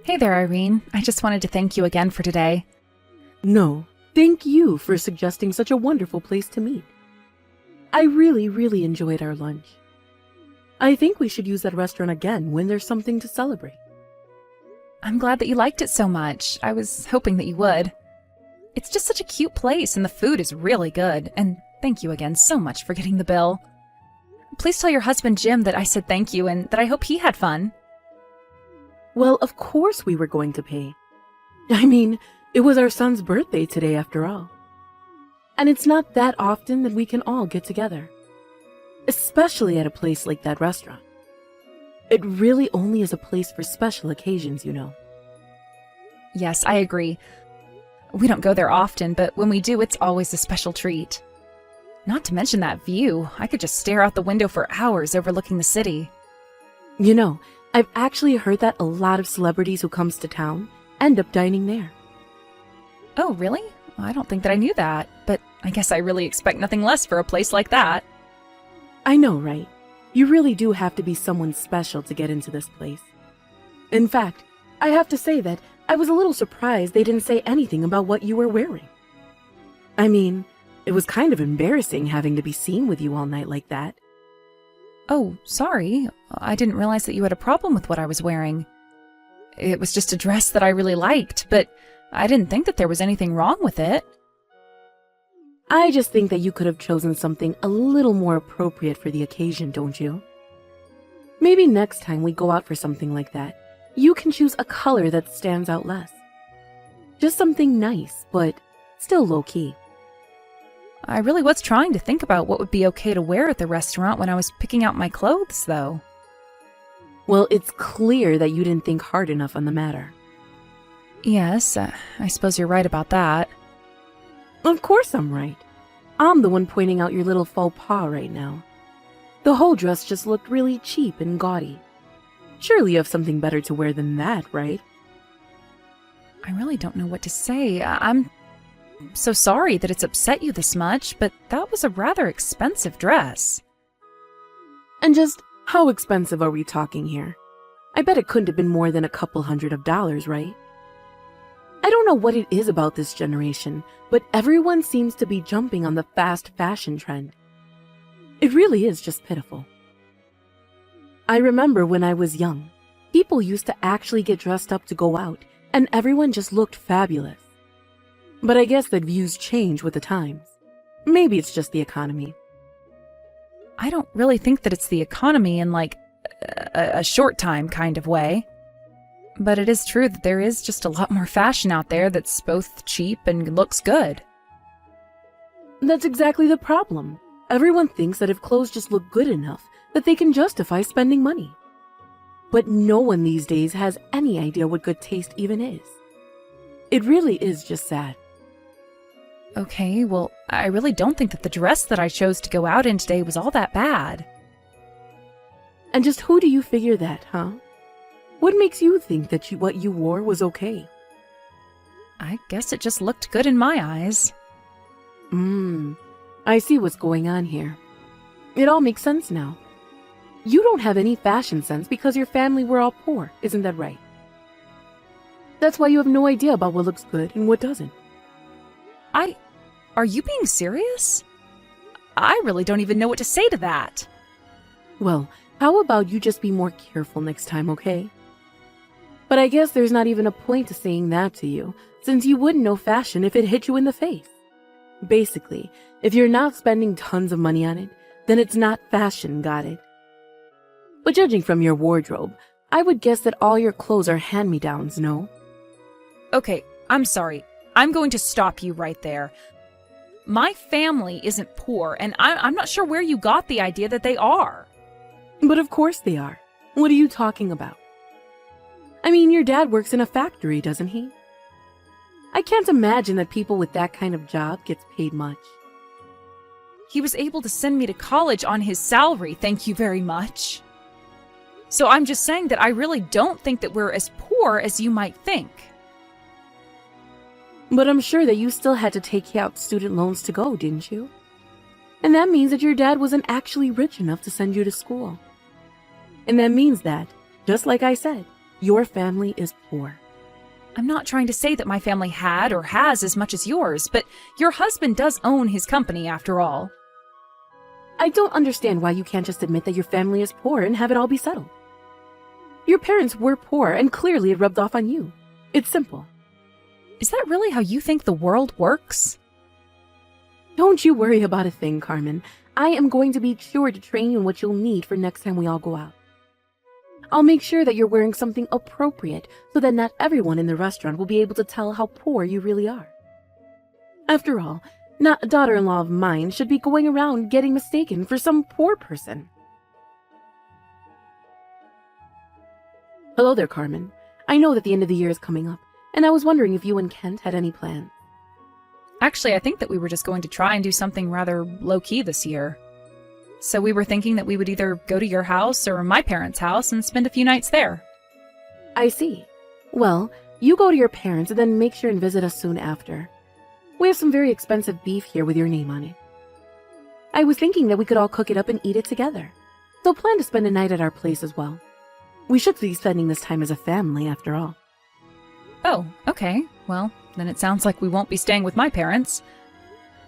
Hey there, Irene. I just wanted to thank you again for today. No, thank you for suggesting such a wonderful place to meet. I really enjoyed our lunch. I think we should use that restaurant again when there's something to celebrate. I'm glad that you liked it so much. I was hoping that you would. It's just such a cute place and the food is really good. And thank you again so much for getting the bill. Please tell your husband Jim that I said thank you and that I hope he had fun. Well, of course we were going to pay. I mean, it was our son's birthday today after all. And it's not that often that we can all get together. Especially at a place like that restaurant. It really only is a place for special occasions, you know. Yes, I agree. We don't go there often, but when we do, it's always a special treat. Not to mention that view. I could just stare out the window for hours overlooking the city. You know, I've actually heard that a lot of celebrities who comes to town end up dining there. Oh, really? I don't think that I knew that, but I guess I really expect nothing less for a place like that. I know, right? You really do have to be someone special to get into this place. In fact, I have to say that I was a little surprised they didn't say anything about what you were wearing. I mean, it was kind of embarrassing having to be seen with you all night like that. Oh, sorry. I didn't realize that you had a problem with what I was wearing. It was just a dress that I really liked, but I didn't think that there was anything wrong with it. I just think that you could have chosen something a little more appropriate for the occasion, don't you? Maybe next time we go out for something like that, you can choose a color that stands out less. Just something nice, but still low-key. I really was trying to think about what would be okay to wear at the restaurant when I was picking out my clothes, though. Well, it's clear that you didn't think hard enough on the matter. Yes, I suppose you're right about that. Of course I'm right. I'm the one pointing out your little faux pas right now. The whole dress just looked really cheap and gaudy. Surely you have something better to wear than that, right? I really don't know what to say. I'm so sorry that it's upset you this much, but that was a rather expensive dress. And just how expensive are we talking here? I bet it couldn't have been more than a couple $100s, right? I don't know what it is about this generation, but everyone seems to be jumping on the fast fashion trend. It really is just pitiful. I remember when I was young, people used to actually get dressed up to go out, and everyone just looked fabulous. But I guess that views change with the times. Maybe it's just the economy. I don't really think that it's the economy in like a short time kind of way. But it is true that there is just a lot more fashion out there that's both cheap and looks good. That's exactly the problem. Everyone thinks that if clothes just look good enough, that they can justify spending money. But no one these days has any idea what good taste even is. It really is just sad. Okay, well, I really don't think that the dress that I chose to go out in today was all that bad. And just who do you figure that, huh? What makes you think that what you wore was okay? I guess it just looked good in my eyes. I see what's going on here. It all makes sense now. You don't have any fashion sense because your family were all poor, isn't that right? That's why you have no idea about what looks good and what doesn't. Are you being serious? I really don't even know what to say to that. Well, how about you just be more careful next time, okay? But I guess there's not even a point to saying that to you, since you wouldn't know fashion if it hit you in the face. Basically, if you're not spending tons of money on it, then it's not fashion, got it? But judging from your wardrobe, I would guess that all your clothes are hand-me-downs, no? Okay, I'm sorry. I'm going to stop you right there. My family isn't poor, and I'm not sure where you got the idea that they are. But of course they are. What are you talking about? I mean, your dad works in a factory, doesn't he? I can't imagine that people with that kind of job gets paid much. He was able to send me to college on his salary, thank you very much. So I'm just saying that I really don't think that we're as poor as you might think. But I'm sure that you still had to take out student loans to go, didn't you? And that means that your dad wasn't actually rich enough to send you to school. And that means that, just like I said, Your family is poor. I'm not trying to say that my family had or has as much as yours, but your husband does own his company after all. I don't understand why you can't just admit that your family is poor and have it all be settled. Your parents were poor and clearly it rubbed off on you. It's simple. Is that really how you think the world works? Don't you worry about a thing, Carmen. I am going to be sure to train you in what you'll need for next time we all go out. I'll make sure that you're wearing something appropriate so that not everyone in the restaurant will be able to tell how poor you really are. After all, not a daughter-in-law of mine should be going around getting mistaken for some poor person. Hello there, Carmen. I know that the end of the year is coming up, and I was wondering if you and Kent had any plans. Actually, I think that we were just going to try and do something rather low-key this year. So we were thinking that we would either go to your house or my parents' house and spend a few nights there. I see. Well, you go to your parents and then make sure and visit us soon after. We have some very expensive beef here with your name on it. I was thinking that we could all cook it up and eat it together. So plan to spend a night at our place as well. We should be spending this time as a family after all. Oh, okay. Well, then it sounds like we won't be staying with my parents.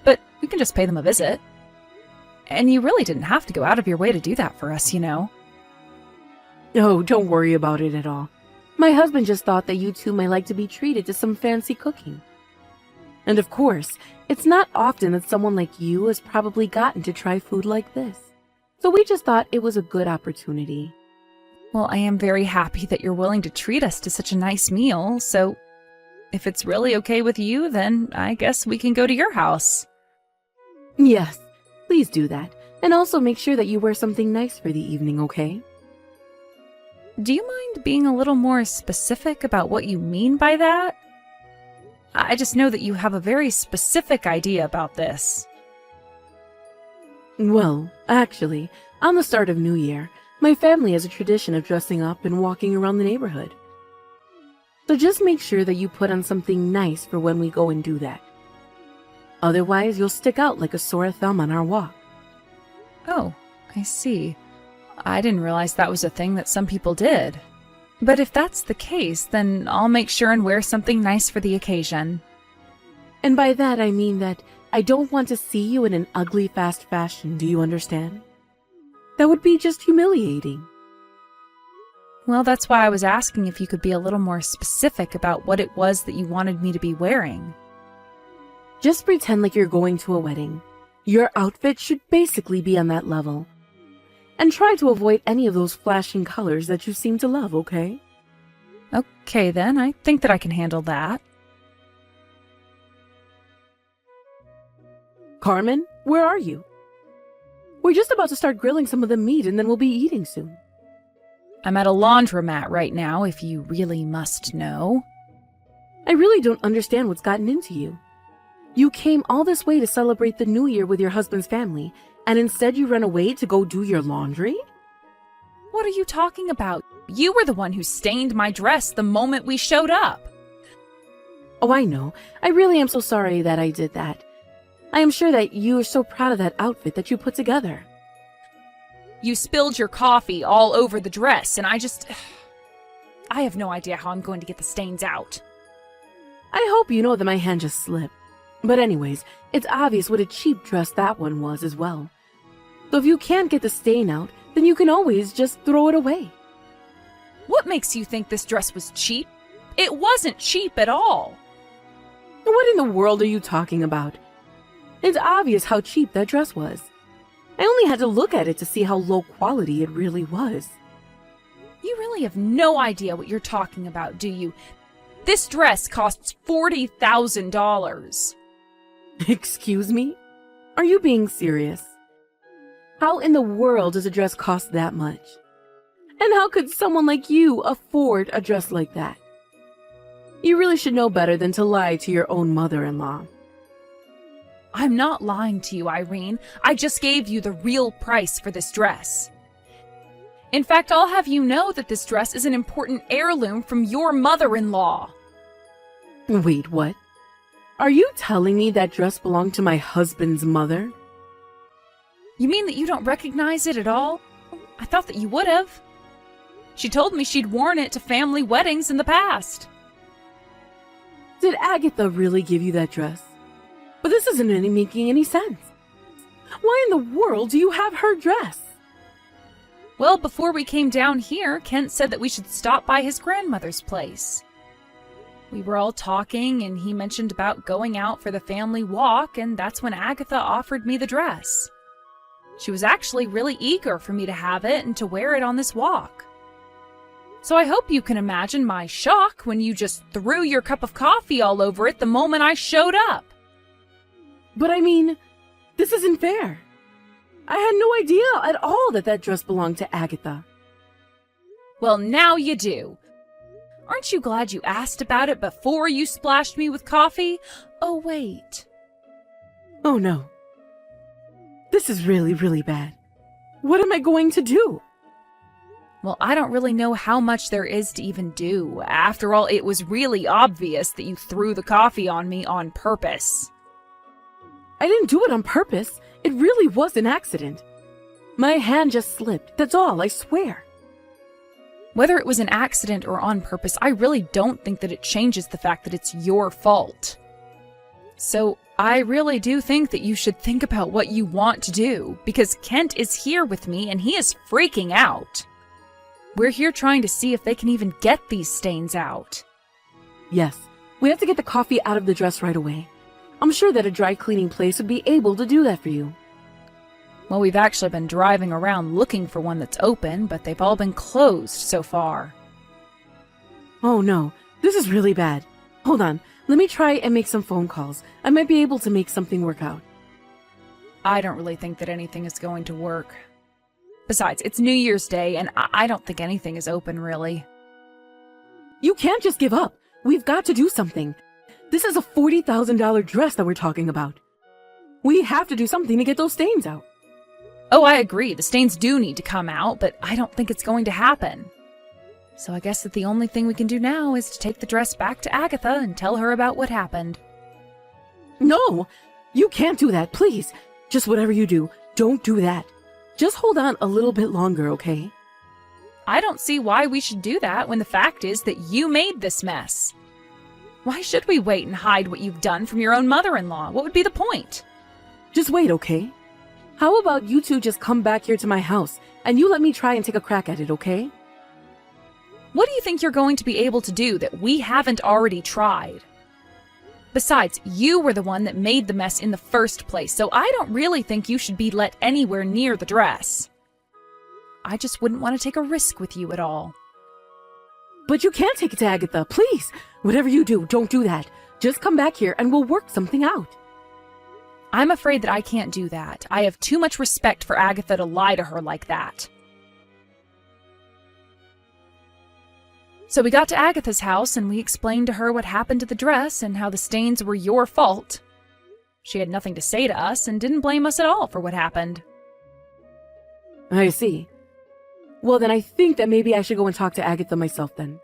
But we can just pay them a visit. And you really didn't have to go out of your way to do that for us, you know. Oh, don't worry about it at all. My husband just thought that you two might like to be treated to some fancy cooking. And of course, it's not often that someone like you has probably gotten to try food like this. So we just thought it was a good opportunity. Well, I am very happy that you're willing to treat us to such a nice meal, so if it's really okay with you, then I guess we can go to your house. Yes, please do that. And also make sure that you wear something nice for the evening, okay? Do you mind being a little more specific about what you mean by that? I just know that you have a very specific idea about this. Well, actually, on the start of New Year, my family has a tradition of dressing up and walking around the neighborhood. So just make sure that you put on something nice for when we go and do that. Otherwise, you'll stick out like a sore thumb on our walk. Oh, I see. I didn't realize that was a thing that some people did. But if that's the case, then I'll make sure and wear something nice for the occasion. And by that I mean that I don't want to see you in an ugly fast fashion, do you understand? That would be just humiliating. Well, that's why I was asking if you could be a little more specific about what it was that you wanted me to be wearing. Just pretend like you're going to a wedding. Your outfit should basically be on that level. And try to avoid any of those flashing colors that you seem to love, okay? Okay then, I think that I can handle that. Carmen, where are you? We're just about to start grilling some of the meat and then we'll be eating soon. I'm at a laundromat right now, if you really must know. I really don't understand what's gotten into you. You came all this way to celebrate the New Year with your husband's family, and instead you run away to go do your laundry? What are you talking about? You were the one who stained my dress the moment we showed up. Oh, I know. I really am so sorry that I did that. I am sure that you are so proud of that outfit that you put together. You spilled your coffee all over the dress, and I have no idea how I'm going to get the stains out. I hope you know that my hand just slipped. But anyways, it's obvious what a cheap dress that one was as well. So if you can't get the stain out, then you can always just throw it away. What makes you think this dress was cheap? It wasn't cheap at all. What in the world are you talking about? It's obvious how cheap that dress was. I only had to look at it to see how low quality it really was. You really have no idea what you're talking about, do you? This dress costs $40,000. Excuse me? Are you being serious? How in the world does a dress cost that much? And how could someone like you afford a dress like that? You really should know better than to lie to your own mother-in-law. I'm not lying to you, Irene. I just gave you the real price for this dress. In fact, I'll have you know that this dress is an important heirloom from your mother-in-law. Wait, what? Are you telling me that dress belonged to my husband's mother? You mean that you don't recognize it at all? I thought that you would have. She told me she'd worn it to family weddings in the past. Did Agatha really give you that dress? But this isn't making any sense. Why in the world do you have her dress? Well, before we came down here, Kent said that we should stop by his grandmother's place. We were all talking, and he mentioned about going out for the family walk, and that's when Agatha offered me the dress. She was actually really eager for me to have it and to wear it on this walk. So I hope you can imagine my shock when you just threw your cup of coffee all over it the moment I showed up. But I mean, this isn't fair. I had no idea at all that that dress belonged to Agatha. Well, now you do. Aren't you glad you asked about it before you splashed me with coffee? Oh, wait. Oh no. This is really, really bad. What am I going to do? Well, I don't really know how much there is to even do. After all, it was really obvious that you threw the coffee on me on purpose. I didn't do it on purpose. It really was an accident. My hand just slipped. That's all, I swear. Whether it was an accident or on purpose, I really don't think that it changes the fact that it's your fault. So, I really do think that you should think about what you want to do, because Kent is here with me and he is freaking out. We're here trying to see if they can even get these stains out. Yes, we have to get the coffee out of the dress right away. I'm sure that a dry cleaning place would be able to do that for you. Well, we've actually been driving around looking for one that's open, but they've all been closed so far. Oh no, this is really bad. Hold on, let me try and make some phone calls. I might be able to make something work out. I don't really think that anything is going to work. Besides, it's New Year's Day, and I don't think anything is open, really. You can't just give up. We've got to do something. This is a $40,000 dress that we're talking about. We have to do something to get those stains out. Oh, I agree. The stains do need to come out, but I don't think it's going to happen. So I guess that the only thing we can do now is to take the dress back to Agatha and tell her about what happened. No! You can't do that, please. Just whatever you do, don't do that. Just hold on a little bit longer, okay? I don't see why we should do that when the fact is that you made this mess. Why should we wait and hide what you've done from your own mother-in-law? What would be the point? Just wait, okay? How about you two just come back here to my house and you let me try and take a crack at it, okay? What do you think you're going to be able to do that we haven't already tried? Besides, you were the one that made the mess in the first place, so I don't really think you should be let anywhere near the dress. I just wouldn't want to take a risk with you at all. But you can't take it to Agatha, please. Whatever you do, don't do that. Just come back here and we'll work something out. I'm afraid that I can't do that. I have too much respect for Agatha to lie to her like that. So we got to Agatha's house and we explained to her what happened to the dress and how the stains were your fault. She had nothing to say to us and didn't blame us at all for what happened. I see. Well, then I think that maybe I should go and talk to Agatha myself then.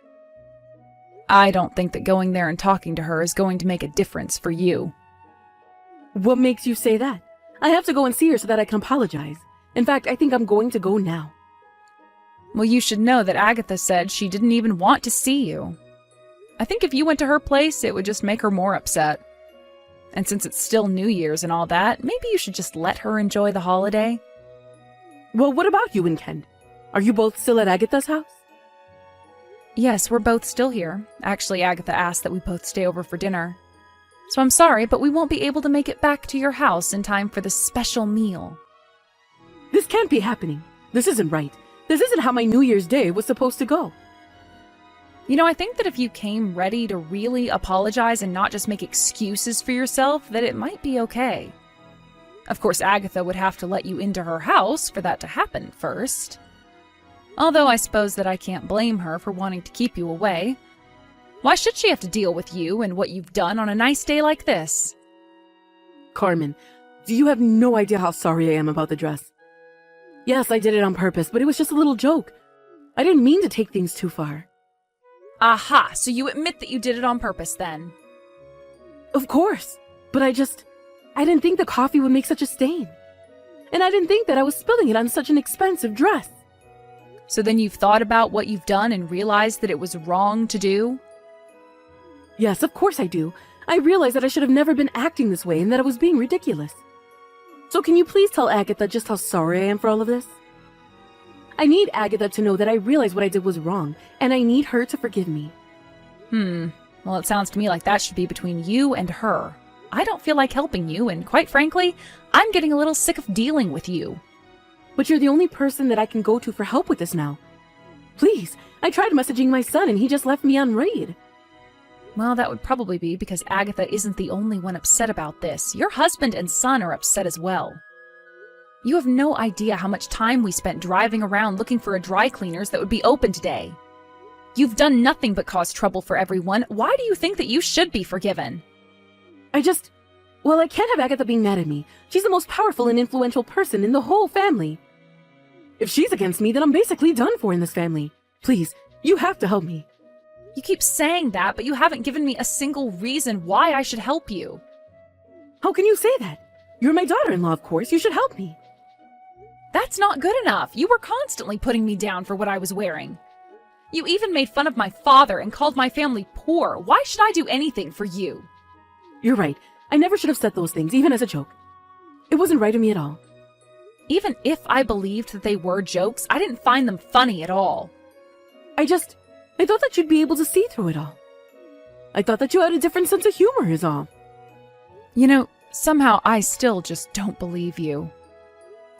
I don't think that going there and talking to her is going to make a difference for you. What makes you say that? I have to go and see her so that I can apologize. In fact, I think I'm going to go now. Well, you should know that Agatha said she didn't even want to see you. I think if you went to her place, it would just make her more upset. And since it's still New Year's and all that, maybe you should just let her enjoy the holiday. Well, what about you and Ken? Are you both still at Agatha's house? Yes, we're both still here. Actually, Agatha asked that we both stay over for dinner. So I'm sorry, but we won't be able to make it back to your house in time for the special meal. This can't be happening. This isn't right. This isn't how my New Year's Day was supposed to go. You know, I think that if you came ready to really apologize and not just make excuses for yourself, that it might be okay. Of course, Agatha would have to let you into her house for that to happen first. Although I suppose that I can't blame her for wanting to keep you away. Why should she have to deal with you and what you've done on a nice day like this? Carmen, you have no idea how sorry I am about the dress. Yes, I did it on purpose, but it was just a little joke. I didn't mean to take things too far. Aha, so you admit that you did it on purpose then? Of course, but I didn't think the coffee would make such a stain. And I didn't think that I was spilling it on such an expensive dress. So then you've thought about what you've done and realized that it was wrong to do? Yes, of course I do. I realize that I should have never been acting this way and that I was being ridiculous. So can you please tell Agatha just how sorry I am for all of this? I need Agatha to know that I realize what I did was wrong, and I need her to forgive me. Well, it sounds to me like that should be between you and her. I don't feel like helping you, and quite frankly, I'm getting a little sick of dealing with you. But you're the only person that I can go to for help with this now. Please, I tried messaging my son and he just left me on read. Well, that would probably be because Agatha isn't the only one upset about this. Your husband and son are upset as well. You have no idea how much time we spent driving around looking for a dry cleaners that would be open today. You've done nothing but cause trouble for everyone. Why do you think that you should be forgiven? Well, I can't have Agatha being mad at me. She's the most powerful and influential person in the whole family. If she's against me, then I'm basically done for in this family. Please, you have to help me. You keep saying that, but you haven't given me a single reason why I should help you. How can you say that? You're my daughter-in-law, of course. You should help me. That's not good enough. You were constantly putting me down for what I was wearing. You even made fun of my father and called my family poor. Why should I do anything for you? You're right. I never should have said those things, even as a joke. It wasn't right of me at all. Even if I believed that they were jokes, I didn't find them funny at all. I thought that you'd be able to see through it all. I thought that you had a different sense of humor is all. You know, somehow I still just don't believe you.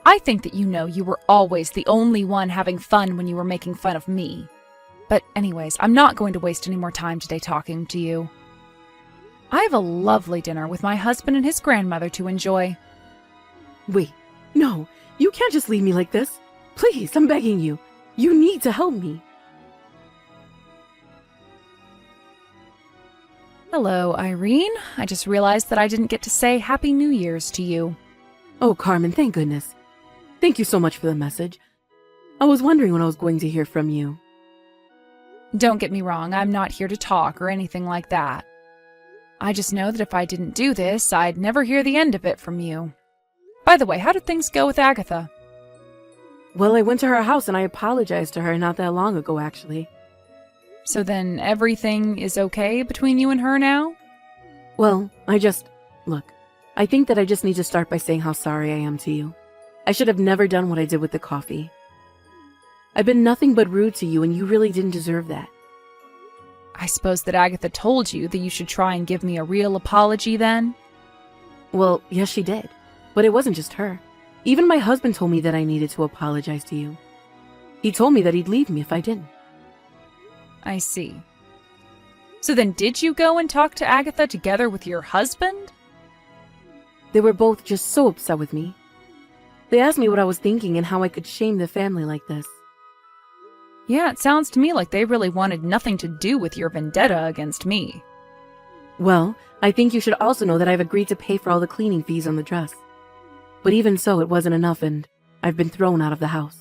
I think that you know you were always the only one having fun when you were making fun of me. But anyways, I'm not going to waste any more time today talking to you. I have a lovely dinner with my husband and his grandmother to enjoy. Wait, no, you can't just leave me like this. Please, I'm begging you. You need to help me. Hello, Irene. I just realized that I didn't get to say Happy New Year's to you. Oh, Carmen, thank goodness. Thank you so much for the message. I was wondering when I was going to hear from you. Don't get me wrong, I'm not here to talk or anything like that. I just know that if I didn't do this, I'd never hear the end of it from you. By the way, how did things go with Agatha? Well, I went to her house and I apologized to her not that long ago, actually. So then everything is okay between you and her now? Well, look, I think that I just need to start by saying how sorry I am to you. I should have never done what I did with the coffee. I've been nothing but rude to you and you really didn't deserve that. I suppose that Agatha told you that you should try and give me a real apology then? Well, yes, she did. But it wasn't just her. Even my husband told me that I needed to apologize to you. He told me that he'd leave me if I didn't. I see. So then did you go and talk to Agatha together with your husband? They were both just so upset with me. They asked me what I was thinking and how I could shame the family like this. Yeah, it sounds to me like they really wanted nothing to do with your vendetta against me. Well, I think you should also know that I've agreed to pay for all the cleaning fees on the dress. But even so, it wasn't enough and I've been thrown out of the house.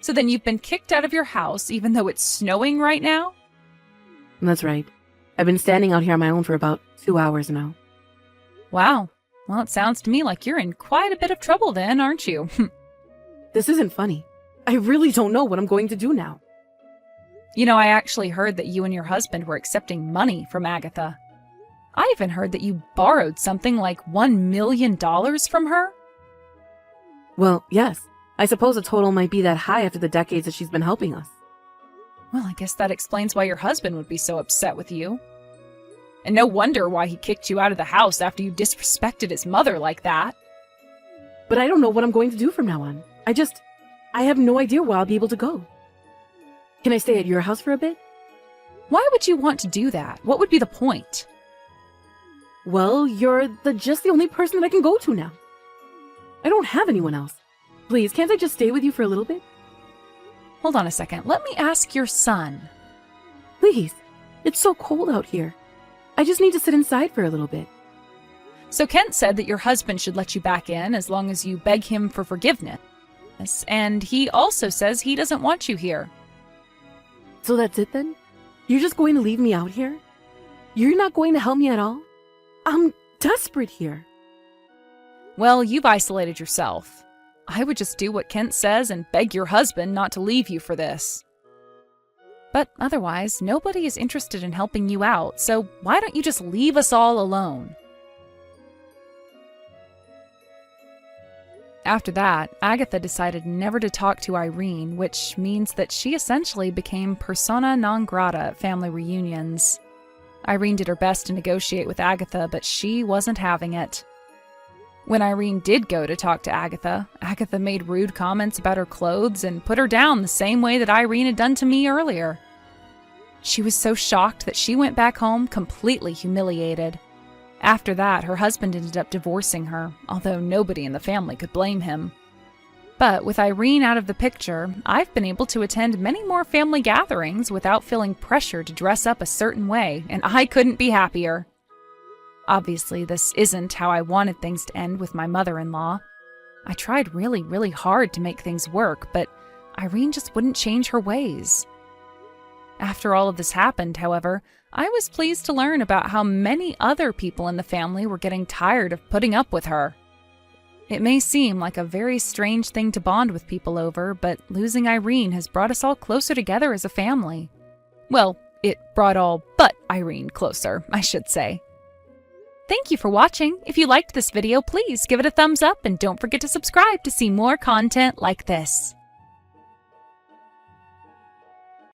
So then you've been kicked out of your house even though it's snowing right now? That's right. I've been standing out here on my own for about 2 hours now. Wow. Well, it sounds to me like you're in quite a bit of trouble then, aren't you? This isn't funny. I really don't know what I'm going to do now. You know, I actually heard that you and your husband were accepting money from Agatha. I even heard that you borrowed something like $1 million from her. Well, yes. I suppose the total might be that high after the decades that she's been helping us. Well, I guess that explains why your husband would be so upset with you. And no wonder why he kicked you out of the house after you disrespected his mother like that. But I don't know what I'm going to do from now on. I have no idea where I'll be able to go. Can I stay at your house for a bit? Why would you want to do that? What would be the point? Well, you're just the only person that I can go to now. I don't have anyone else. Please, can't I just stay with you for a little bit? Hold on a second. Let me ask your son. Please. It's so cold out here. I just need to sit inside for a little bit. So Kent said that your husband should let you back in as long as you beg him for forgiveness. And he also says he doesn't want you here. So that's it then? You're just going to leave me out here? You're not going to help me at all? I'm desperate here. Well, you've isolated yourself. I would just do what Kent says and beg your husband not to leave you for this. But otherwise, nobody is interested in helping you out, so why don't you just leave us all alone? After that, Agatha decided never to talk to Irene, which means that she essentially became persona non grata at family reunions. Irene did her best to negotiate with Agatha, but she wasn't having it. When Irene did go to talk to Agatha, Agatha made rude comments about her clothes and put her down the same way that Irene had done to me earlier. She was so shocked that she went back home completely humiliated. After that, her husband ended up divorcing her, although nobody in the family could blame him. But with Irene out of the picture, I've been able to attend many more family gatherings without feeling pressure to dress up a certain way, and I couldn't be happier. Obviously, this isn't how I wanted things to end with my mother-in-law. I tried really, really hard to make things work, but Irene just wouldn't change her ways. After all of this happened, however, I was pleased to learn about how many other people in the family were getting tired of putting up with her. It may seem like a very strange thing to bond with people over, but losing Irene has brought us all closer together as a family. Well, it brought all but Irene closer, I should say. Thank you for watching. If you liked this video, please give it a thumbs up and don't forget to subscribe to see more content like this.